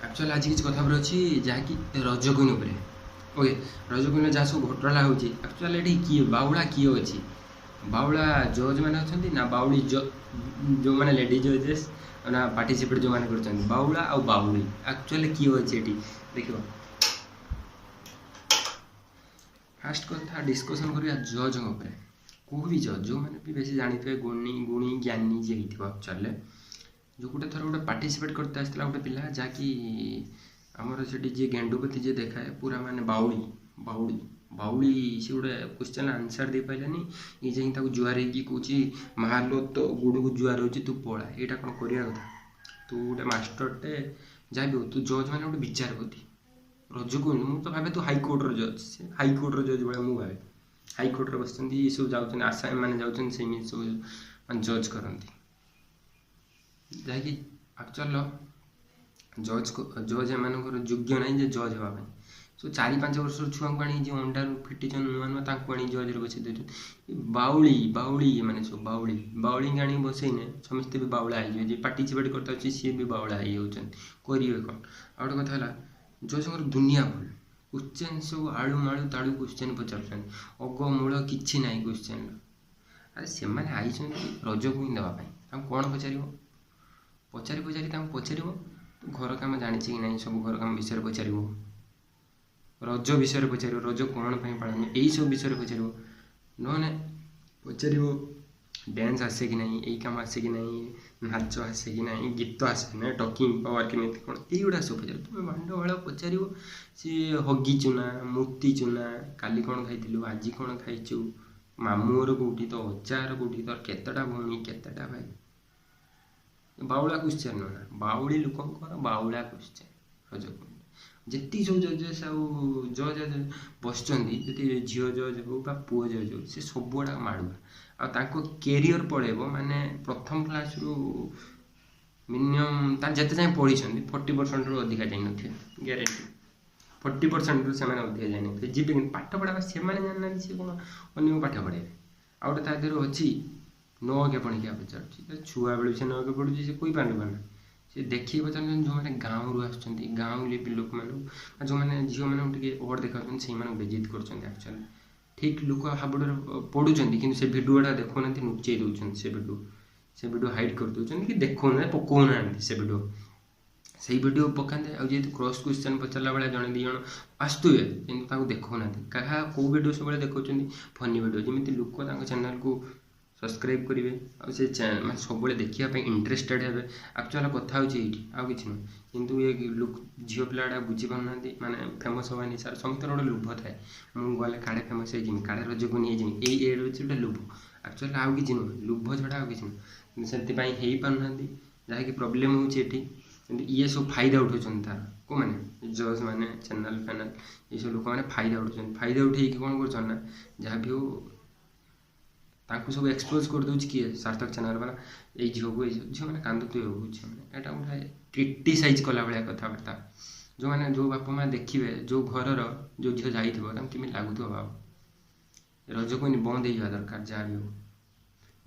actually आज किसी कथा अच्छी जहाँकि रजकुइन ओके रजकुइन जहाँ सब घोटाला हो एक्चुअली ये किए बाउला किए अच्छी बाउला जज मैंने अच्छा ना बाउली जो मैंने लेडी जजेस ना पार्टिसिपेट जो मैंने कर बाउला आ बाउली एक्चुअली किए अच्छे ये देख फास्ट कथा डिस्कसन करिया जज कौ भी जज जो मैंने भी बेसी जानी थे गुणी गुणी ज्ञानी जी एक्चुअली जो गोटे थर गोटे पार्टिसिपेट करते आसला गोटे पिला जहाँकि आमर से जी गेंडुपति जी देखाए पूरा माने बाउली बाउली बाउली सी गोटे क्वेश्चन आंसर दे पारानी ये जाकि जुआर कौच मारलो तो गुड़ को जुआर हो तू पला यहाँ कौन करा कथा तू गोटे मास्टरटे जहाँ भी हो तू जज मैंने गोटे विचारपति रजकुन मुझे तो भावे तू हाइकोर्टर जज से हाइकोर्टर जज भाई मुझे भावे हाइकोर्टर बस ये सब जाऊँ आसामी मैंने जाऊँ सब जज करती जहाँकि एक्चुअल जज को जज एम योग्य ना जज हाँपाई सो 4-5 वर्ष छुआ को आनी अंडार फिटी नुआ नुआ आनी जज बसई दे बाउली बाउली मैंने सब बाउली बाउली आनी बसईने समस्ते भी बाउला हो पार्टिसिपेट करता सी भी बाउला होती करेंगे कौन आ गए कथा है जज दुनिया भूल क्वेश्चन सब आलू मालू ताड़ू क्वेश्चन पचार अग मूल कि ना क्वेश्चन अरे से आई रज को देवाई कौन पचार पचारि पचारि पचार घर कम जानी कि ना सब घर कम विषय पचार रज विषय पचार रज कौन पालन यही सब विषय पचार ना पचार डांस आसे कि ना यही कम आसे कि ना नाच आसे कि ना गीत आसे ना टॉकिंग पावर के कौन युवा सब पचार तुम भांड भाड़ पचार सी हगी चुना मूर्ति चुना काली कौन खाई आज कौन खाइचु मामूर कौटी तो अजार कौटी तो केतटा भौणी केतटा भाई बाउला क्वेश्चन ना बाउली लोक बाउला क्वेश्चन रजकुंड जी सब जजेस जज बस जी झील जज हो पुओ जज हो सी सब गुड़ा माड़ुआ आ कैरियर पड़ेब माने प्रथम क्लास रु मिनिमम जिते जाए पढ़ी 40% रु अधिका जाइन ग्यारंटी 40% रु से अधिका जाइन जी पाठ पढ़ा से जाना सी कौन अन्य पाठ पढ़े आ गए तादेह अच्छी नौके पढ़िया पचार छुआ बेलू से नौके पढ़ुची से कोई पार पाना से देखिए पचार जो मैंने गाँव रू गाँवली लोक मान जो मैंने झील मैंने ओवर देखा से बेजित कर ठीक लोक हाबुड़ पढ़ुं कि से भिडियोटा देखना लुचई दौरान से भिडियो हाइड कर दौरान कि देखना पकाना से भिडियो से भिडियो पकाते आदि क्रॉस क्वेश्चन पचारा बेला जड़े दी जन आसुए कि देखना क्या कौ भिडियो सब देखा फनी भिडियो जमी लोक चैनल को सब्सक्राइब करेंगे मैं सब देखापी इंटरेस्टेड हे एक्चुअल कथा होती कि किंतु ये लुक झील पिलाटा बुझीपारना माने फेमस हवा नहीं सार समस्त गोटे लोभ थाए मुझे गले काड़े फेमस होगी काड़े रजको नहीं यही गोटे लोभ एक्चुअली आउ कि नुह लोभ छड़ा आउ कि से पारना जहाँकि प्रोब्लेम होती ये सब फायदा उठाऊँ तार को मैंने जज मैंने चैनल फैनल ये सब लोक मैंने फायदा उठे कौन कर जहाँ भी हो ताकू सब एक्सपोज कर दूँ किए सार्थक चैनल वाला ये झील को झील मैंने कांदुए यहाँ गोटे क्रिटिसाइज कला भाया कथबार्ता जो मैंने जो बापा माँ देखिए जो घर जो झील जाइए कमी लगुव भाव रजकुन बंद हो दरकार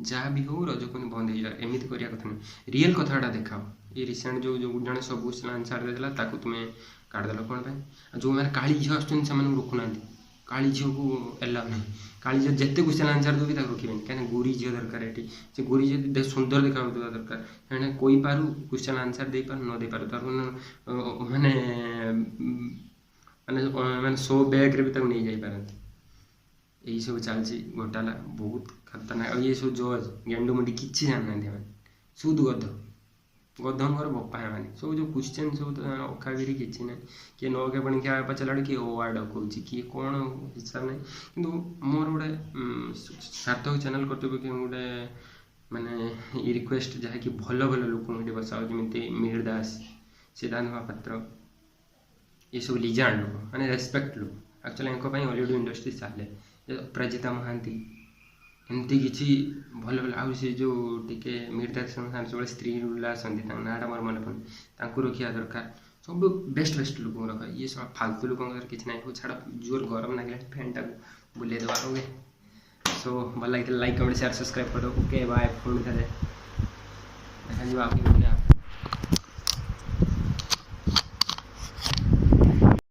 जहाँ भी हो रजकुन बंद हो एमती करवा कथा नहीं रियल कथाटा देखाओ ये रिसेंट जो जन सब क्वेश्चन आंसर देला तुम्हें काटदेल कौन जो मैंने काली झील आसुँच से रोकुना काली झील को एलाउ नहीं काली झील जिते क्वेश्चन आंसर देवी रखिए कहीं गोरी झील दरकार ये से गोरी झील सुंदर देखा दरकार कहीं कोई पारू क्वेश्चन आंसर दे पार न दे पारू तार माने माने माने 100 बैग भी नहीं जापारती यही सब चलती घोटाला बहुत खतरनाक ये सब जज गेंडू मुंडी कि जाना सुद गधंकर बपा मैंने सब जो क्वेश्चन सब तो अखागिरी कि ना किए नौके पढ़ी क्या पचारा किए ओ वार्ड कौन किए कौन हिसाब ना कि मोर गोटे सार्थक चैनल कर्तव्य गोटे माने रिक्वेस्ट जहाँकि भल भल लोक बसाओ जमी मिहिर दास सिद्धांत महापात्र ये सब लिजेंड लोक मैंने रेस्पेक्ट लोक एक्चुअली हॉलीवुड इंडस्ट्री चले अपराजिता महांती एमती किसी भल भल आउ से जो टे मिहिर दास सब स्त्री आसती नाटा मोर मन पड़े रखा दरकार सब बेस्ट बेस्ट लोक रख ये सब फालतू लोक किसी ना छाड़ जोर गरम लगे फैन टाक बुले देवा ओके सो भल लगे लाइक कमेंट शेयर सब्सक्राइब कर दो ओके बाय फोन देखा